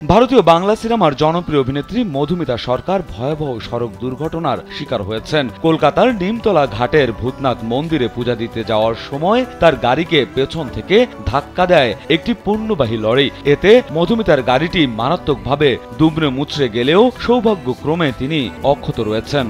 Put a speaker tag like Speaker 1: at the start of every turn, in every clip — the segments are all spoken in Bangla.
Speaker 1: ভারতীয় বাংলা সিনেমার জনপ্রিয় অভিনেত্রী মধুমিতা সরকার ভয়াবহ সড়ক দুর্ঘটনার শিকার হয়েছেন। কলকাতার নিমতলা ঘাটের ভূতনাথ মন্দিরে পূজা দিতে যাওয়ার সময় তার গাড়িকে পেছন থেকে ধাক্কা দেয় একটি পণ্যবাহী লরি। এতে মধুমিতার গাড়িটি মারাত্মকভাবে দুমড়ে মুচড়ে গেলেও সৌভাগ্যক্রমে তিনি অক্ষত রয়েছেন।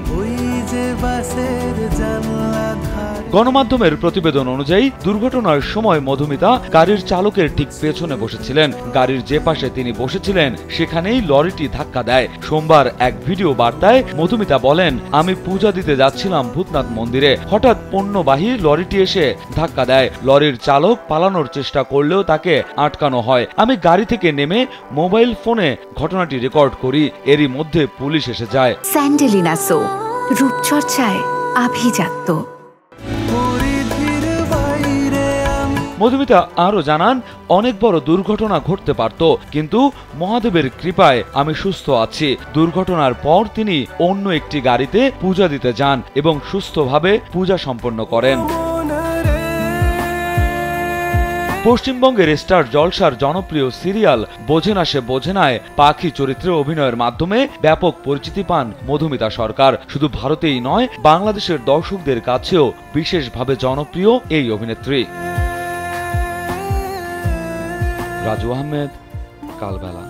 Speaker 1: গণমাধ্যমের প্রতিবেদন অনুযায়ী দুর্ঘটনার সময় মধুমিতা গাড়ির চালকের ঠিক পেছনে বসেছিলেন। গাড়ির যে পাশে তিনি বসেছিলেন সেখানেই লরিটি ধাক্কা দেয়। সোমবার এক ভিডিও বার্তায় মধুমিতা বলেন, আমি পূজা দিতে যাচ্ছিলাম ভূতনাথ মন্দিরে, হঠাৎ পণ্যবাহী লরিটি এসে ধাক্কা দেয়। লরির চালক পালানোর চেষ্টা করলেও তাকে আটকানো হয়। আমি গাড়ি থেকে নেমে মোবাইল ফোনে ঘটনাটি রেকর্ড করি। এরই মধ্যে পুলিশ এসে যায়।
Speaker 2: স্যান্ডেলিনা সো, রূপচর্চায় আভিজাত্য।
Speaker 1: মধুমিতা আরও জানান, অনেক বড় দুর্ঘটনা ঘটতে পারত, কিন্তু মহাদেবের কৃপায় আমি সুস্থ আছি। দুর্ঘটনার পর তিনি অন্য একটি গাড়িতে পূজা দিতে যান এবং সুস্থভাবে পূজা সম্পন্ন করেন। পশ্চিমবঙ্গের স্টার জলসার জনপ্রিয় সিরিয়াল বোঝে না সে বোঝে নায় পাখি চরিত্রে অভিনয়ের মাধ্যমে ব্যাপক পরিচিতি পান মধুমিতা সরকার। শুধু ভারতেই নয়, বাংলাদেশের দর্শকদের কাছেও বিশেষভাবে জনপ্রিয় এই অভিনেত্রী। রাজু আহমেদ, কালবেলা।